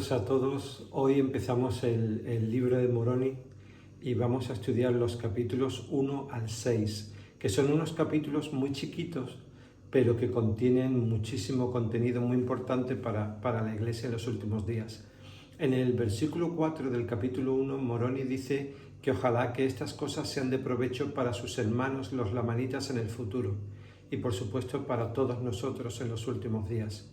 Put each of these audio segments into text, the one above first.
Bienvenidos a todos. Hoy empezamos el libro de Moroni y vamos a estudiar los capítulos 1 al 6, que son unos capítulos muy chiquitos, pero que contienen muchísimo contenido muy importante para la Iglesia en los últimos días. En el versículo 4 del capítulo 1, Moroni dice que ojalá que estas cosas sean de provecho para sus hermanos los lamanitas en el futuro y por supuesto para todos nosotros en los últimos días.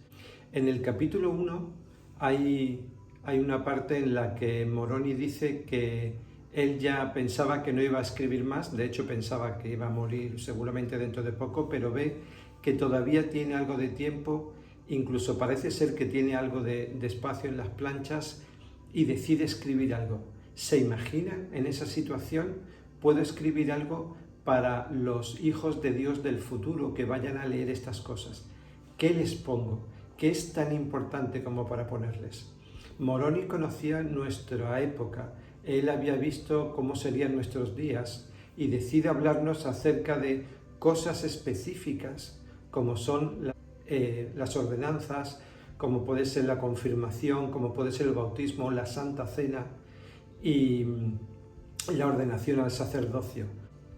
En el capítulo 1 hay una parte en la que Moroni dice que él ya pensaba que no iba a escribir más, de hecho pensaba que iba a morir seguramente dentro de poco, pero ve que todavía tiene algo de tiempo, incluso parece ser que tiene algo de espacio en las planchas y decide escribir algo. ¿Se imagina en esa situación? ¿Puedo escribir algo para los hijos de Dios del futuro que vayan a leer estas cosas? ¿Qué les pongo? ¿Qué es tan importante como para ponerles? Moroni conocía nuestra época, él había visto cómo serían nuestros días y decide hablarnos acerca de cosas específicas como son las ordenanzas, como puede ser la confirmación, como puede ser el bautismo, la Santa Cena y la ordenación al sacerdocio.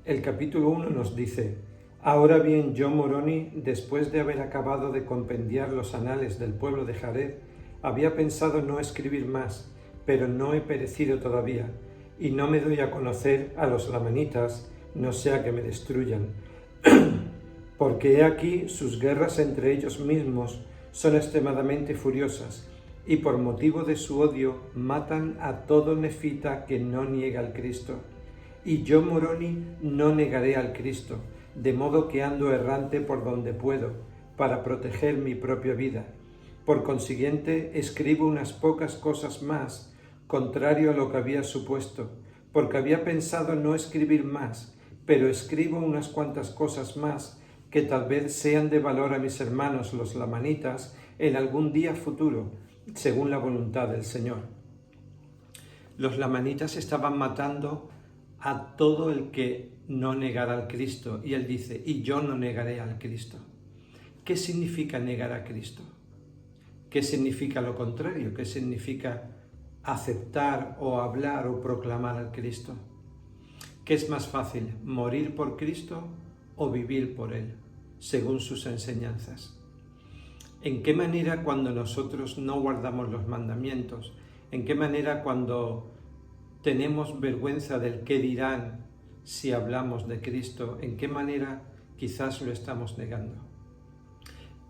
El capítulo 1 nos dice: Ahora bien, yo, Moroni, después de haber acabado de compendiar los anales del pueblo de Jared, había pensado no escribir más, pero no he perecido todavía, y no me doy a conocer a los lamanitas, no sea que me destruyan. Porque he aquí sus guerras entre ellos mismos son extremadamente furiosas, y por motivo de su odio matan a todo nefita que no niega al Cristo. Y yo, Moroni, no negaré al Cristo, de modo que ando errante por donde puedo, para proteger mi propia vida. Por consiguiente, escribo unas pocas cosas más, contrario a lo que había supuesto, porque había pensado no escribir más, pero escribo unas cuantas cosas más, que tal vez sean de valor a mis hermanos los lamanitas en algún día futuro, según la voluntad del Señor. Los lamanitas estaban matando a todo el que no negara al Cristo, y él dice, y yo no negaré al Cristo. ¿Qué significa negar a Cristo? ¿Qué significa lo contrario? ¿Qué significa aceptar o hablar o proclamar al Cristo? ¿Qué es más fácil, morir por Cristo o vivir por Él, según sus enseñanzas? ¿En qué manera cuando nosotros no guardamos los mandamientos? ¿En qué manera cuando tenemos vergüenza del qué dirán si hablamos de Cristo? ¿En qué manera quizás lo estamos negando?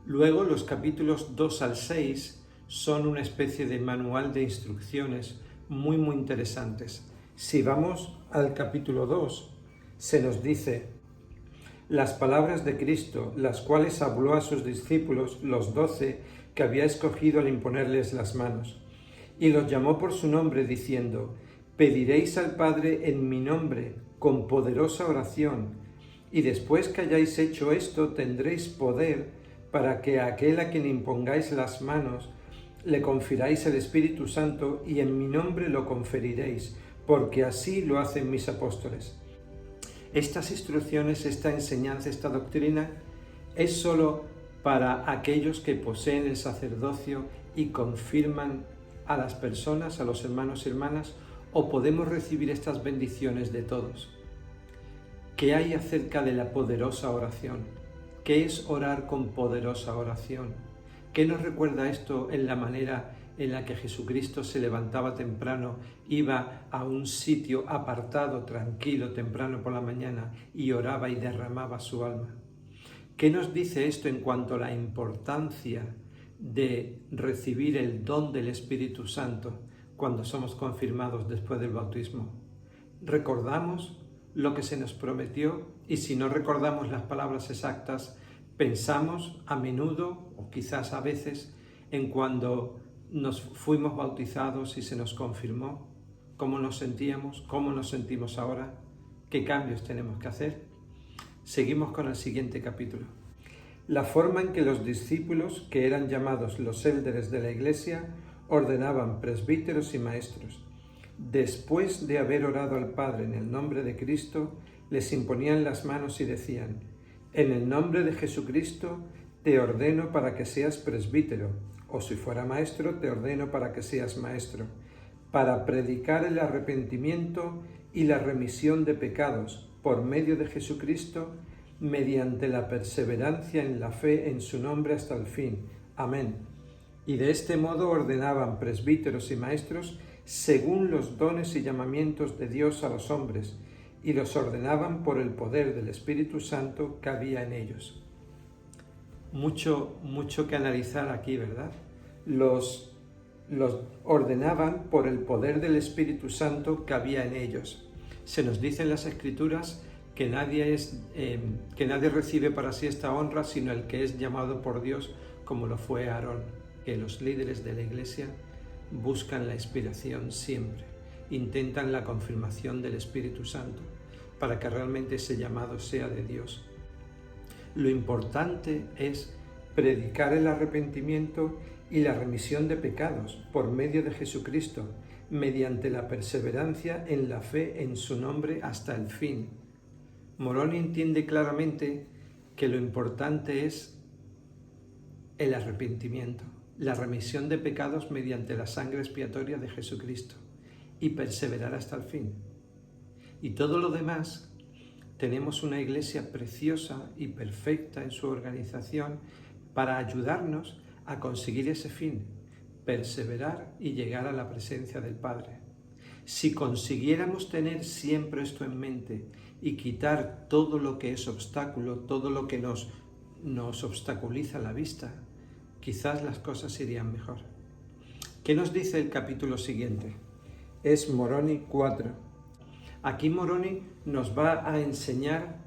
Luego los capítulos 2 al 6 son una especie de manual de instrucciones muy interesantes. Si vamos al capítulo 2, se nos dice: las palabras de Cristo, las cuales habló a sus discípulos, los 12, que había escogido al imponerles las manos. Y los llamó por su nombre, diciendo: pediréis al Padre en mi nombre, con poderosa oración, y después que hayáis hecho esto, tendréis poder para que a aquel a quien impongáis las manos le confiráis el Espíritu Santo, y en mi nombre lo conferiréis, porque así lo hacen mis apóstoles. Estas instrucciones, esta enseñanza, esta doctrina es solo para aquellos que poseen el sacerdocio y confirman a las personas, a los hermanos y hermanas, o podemos recibir estas bendiciones de todos. ¿Qué hay acerca de la poderosa oración? ¿Qué es orar con poderosa oración? ¿Qué nos recuerda esto en la manera en la que Jesucristo se levantaba temprano, iba a un sitio apartado, tranquilo, temprano por la mañana, y oraba y derramaba su alma? ¿Qué nos dice esto en cuanto a la importancia de recibir el don del Espíritu Santo cuando somos confirmados después del bautismo? ¿Recordamos lo que se nos prometió? Y si no recordamos las palabras exactas, pensamos a menudo, o quizás a veces, en cuando nos fuimos bautizados y se nos confirmó, cómo nos sentíamos, cómo nos sentimos ahora, qué cambios tenemos que hacer. Seguimos con el siguiente capítulo. La forma en que los discípulos, que eran llamados los élderes de la Iglesia, ordenaban presbíteros y maestros. Después de haber orado al Padre en el nombre de Cristo, les imponían las manos y decían: en el nombre de Jesucristo te ordeno para que seas presbítero, o si fuera maestro, te ordeno para que seas maestro, para predicar el arrepentimiento y la remisión de pecados por medio de Jesucristo, mediante la perseverancia en la fe en su nombre hasta el fin. Amén. Y de este modo ordenaban presbíteros y maestros según los dones y llamamientos de Dios a los hombres, y los ordenaban por el poder del Espíritu Santo que había en ellos. Mucho que analizar aquí, ¿verdad? Los ordenaban por el poder del Espíritu Santo que había en ellos. Se nos dice en las Escrituras que nadie recibe para sí esta honra sino el que es llamado por Dios, como lo fue Aarón, que los líderes de la Iglesia buscan la inspiración siempre, intentan la confirmación del Espíritu Santo para que realmente ese llamado sea de Dios. Lo importante es predicar el arrepentimiento y la remisión de pecados por medio de Jesucristo, mediante la perseverancia en la fe en su nombre hasta el fin. Moroni entiende claramente que lo importante es el arrepentimiento, la remisión de pecados mediante la sangre expiatoria de Jesucristo y perseverar hasta el fin. Y todo lo demás, tenemos una iglesia preciosa y perfecta en su organización para ayudarnos a conseguir ese fin, perseverar y llegar a la presencia del Padre. Si consiguiéramos tener siempre esto en mente y quitar todo lo que es obstáculo, todo lo que nos obstaculiza la vista, quizás las cosas irían mejor. ¿Qué nos dice el capítulo siguiente? Es Moroni 4. Aquí Moroni nos va a enseñar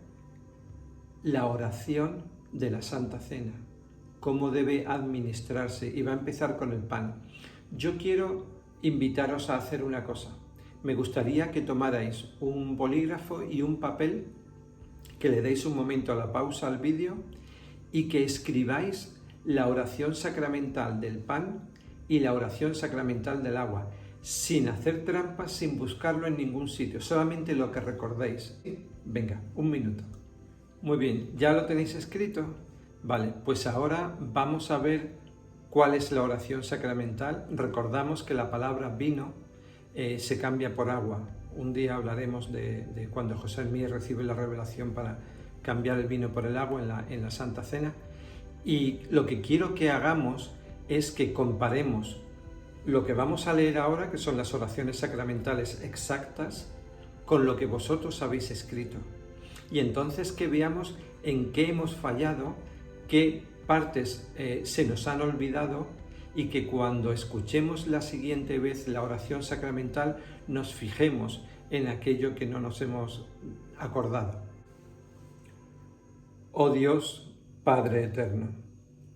la oración de la Santa Cena, cómo debe administrarse, y va a empezar con el pan. Yo quiero invitaros a hacer una cosa. Me gustaría que tomarais un bolígrafo y un papel, que le deis un momento a la pausa al vídeo y que escribáis la oración sacramental del pan y la oración sacramental del agua, sin hacer trampas, sin buscarlo en ningún sitio, solamente lo que recordéis. Venga, un minuto. Muy bien, ¿ya lo tenéis escrito? Vale, pues ahora vamos a ver cuál es la oración sacramental. Recordamos que la palabra vino se cambia por agua. Un día hablaremos de cuando José Mier recibe la revelación para cambiar el vino por el agua en la Santa Cena. Y lo que quiero que hagamos es que comparemos lo que vamos a leer ahora, que son las oraciones sacramentales exactas, con lo que vosotros habéis escrito. Y entonces que veamos en qué hemos fallado, qué partes se nos han olvidado, y que cuando escuchemos la siguiente vez la oración sacramental nos fijemos en aquello que no nos hemos acordado. Oh Dios, Padre eterno,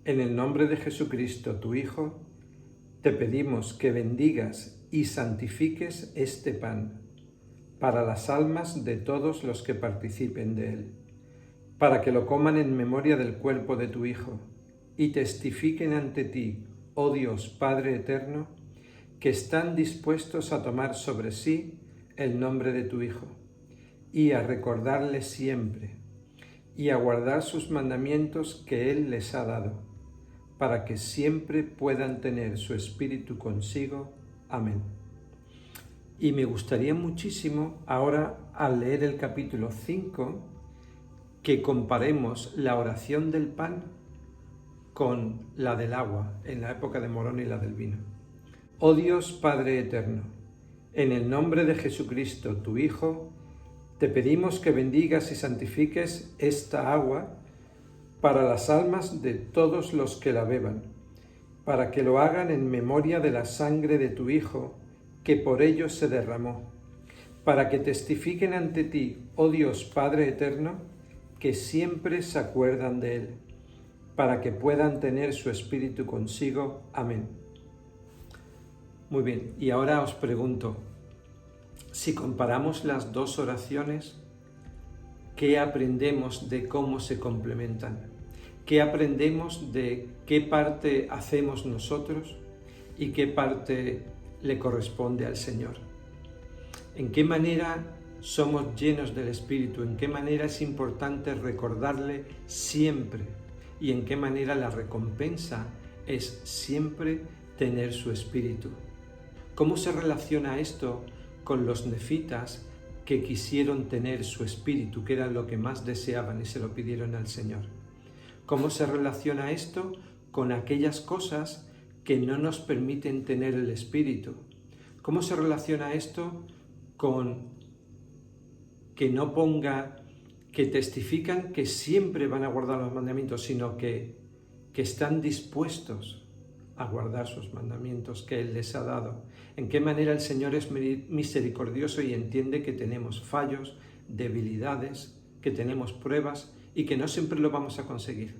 en el nombre de Jesucristo, tu Hijo, te pedimos que bendigas y santifiques este pan para las almas de todos los que participen de él, para que lo coman en memoria del cuerpo de tu Hijo y testifiquen ante ti, oh Dios Padre eterno, que están dispuestos a tomar sobre sí el nombre de tu Hijo y a recordarle siempre y a guardar sus mandamientos que Él les ha dado, para que siempre puedan tener su espíritu consigo. Amén. Y me gustaría muchísimo ahora, al leer el capítulo 5, que comparemos la oración del pan con la del agua, en la época de Moroni y la del vino. Oh Dios Padre eterno, en el nombre de Jesucristo, tu Hijo, te pedimos que bendigas y santifiques esta agua para las almas de todos los que la beban, para que lo hagan en memoria de la sangre de tu Hijo, que por ellos se derramó, para que testifiquen ante ti, oh Dios Padre eterno, que siempre se acuerdan de Él, para que puedan tener su espíritu consigo. Amén. Muy bien, y ahora os pregunto, si comparamos las dos oraciones, ¿qué aprendemos de cómo se complementan? ¿Qué aprendemos de qué parte hacemos nosotros y qué parte le corresponde al Señor? ¿En qué manera somos llenos del Espíritu? ¿En qué manera es importante recordarle siempre? ¿Y en qué manera la recompensa es siempre tener su espíritu. ¿Cómo se relaciona esto con los nefitas que quisieron tener su espíritu, que era lo que más deseaban y se lo pidieron al Señor? ¿Cómo se relaciona esto con aquellas cosas que no nos permiten tener el espíritu? ¿Cómo se relaciona esto con que testifican que siempre van a guardar los mandamientos, sino que están dispuestos a guardar sus mandamientos que Él les ha dado? ¿En qué manera el Señor es misericordioso y entiende que tenemos fallos, debilidades, que tenemos pruebas y que no siempre lo vamos a conseguir?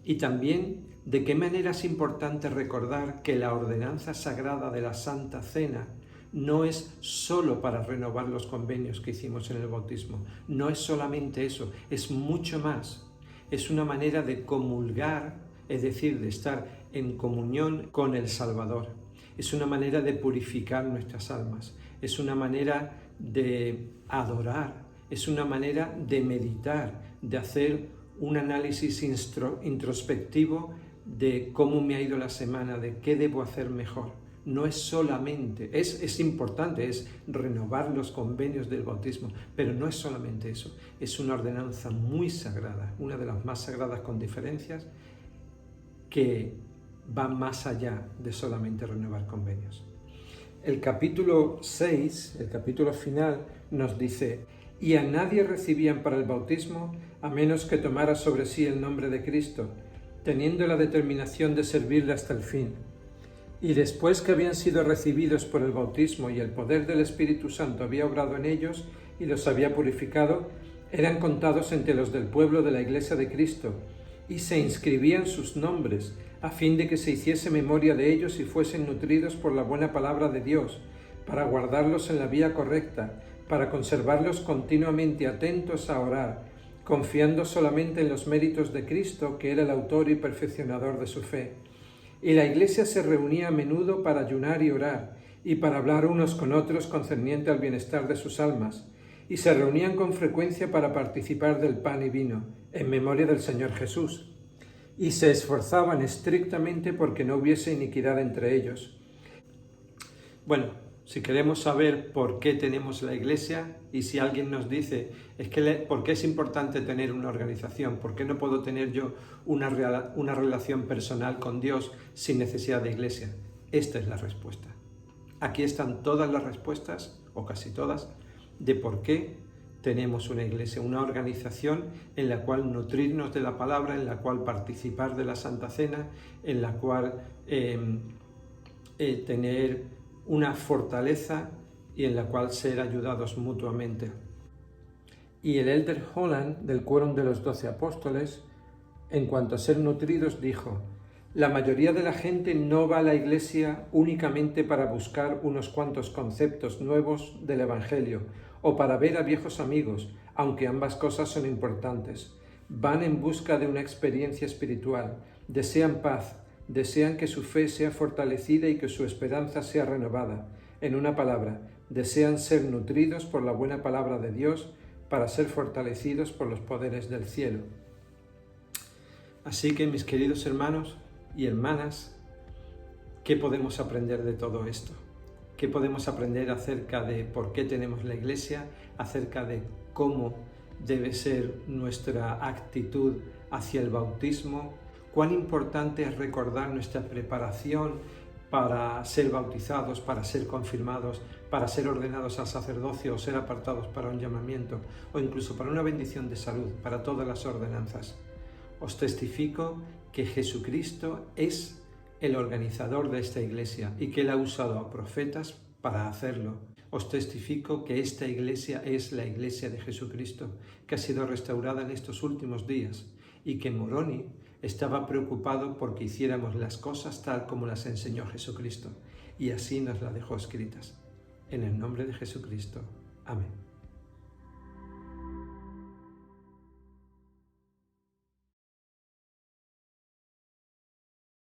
Y también de qué manera es importante recordar que la ordenanza sagrada de la Santa Cena no es solo para renovar los convenios que hicimos en el bautismo, no es solamente eso, es mucho más. Es una manera de comulgar, es decir, de estar en comunión con el Salvador. Es una manera de purificar nuestras almas, es una manera de adorar, es una manera de meditar, de hacer un análisis introspectivo de cómo me ha ido la semana, de qué debo hacer mejor. No es solamente, es importante, es renovar los convenios del bautismo, pero no es solamente eso, es una ordenanza muy sagrada, una de las más sagradas con diferencias, que va más allá de solamente renovar convenios. El capítulo 6, el capítulo final, nos dice: y a nadie recibían para el bautismo a menos que tomara sobre sí el nombre de Cristo, teniendo la determinación de servirle hasta el fin. Y después que habían sido recibidos por el bautismo y el poder del Espíritu Santo había obrado en ellos y los había purificado, eran contados entre los del pueblo de la Iglesia de Cristo, y se inscribían sus nombres, a fin de que se hiciese memoria de ellos y fuesen nutridos por la buena palabra de Dios, para guardarlos en la vía correcta, para conservarlos continuamente atentos a orar, confiando solamente en los méritos de Cristo, que era el autor y perfeccionador de su fe. Y la Iglesia se reunía a menudo para ayunar y orar, y para hablar unos con otros concerniente al bienestar de sus almas, y se reunían con frecuencia para participar del pan y vino, en memoria del Señor Jesús, y se esforzaban estrictamente porque no hubiese iniquidad entre ellos. Bueno, si queremos saber por qué tenemos la Iglesia, y si alguien nos dice ¿por qué es importante tener una organización? ¿Por qué no puedo tener yo una relación personal con Dios sin necesidad de Iglesia? Esta es la respuesta. Aquí están todas las respuestas, o casi todas, de por qué tenemos una Iglesia, una organización en la cual nutrirnos de la palabra, en la cual participar de la Santa Cena, en la cual tener una fortaleza y en la cual ser ayudados mutuamente. Y el Elder Holland, del Quórum de los 12 Apóstoles, en cuanto a ser nutridos, dijo: la mayoría de la gente no va a la Iglesia únicamente para buscar unos cuantos conceptos nuevos del Evangelio o para ver a viejos amigos, aunque ambas cosas son importantes. Van en busca de una experiencia espiritual, desean paz, desean que su fe sea fortalecida y que su esperanza sea renovada. En una palabra, desean ser nutridos por la buena palabra de Dios para ser fortalecidos por los poderes del cielo. Así que, mis queridos hermanos y hermanas, ¿qué podemos aprender de todo esto? ¿Qué podemos aprender acerca de por qué tenemos la Iglesia, acerca de cómo debe ser nuestra actitud hacia el bautismo? ¿Cuán importante es recordar nuestra preparación para ser bautizados, para ser confirmados, para ser ordenados al sacerdocio o ser apartados para un llamamiento o incluso para una bendición de salud, para todas las ordenanzas? Os testifico que Jesucristo es el organizador de esta Iglesia y que Él ha usado a profetas para hacerlo. Os testifico que esta Iglesia es la Iglesia de Jesucristo, que ha sido restaurada en estos últimos días, y que Moroni estaba preocupado porque hiciéramos las cosas tal como las enseñó Jesucristo, y así nos las dejó escritas. En el nombre de Jesucristo. Amén.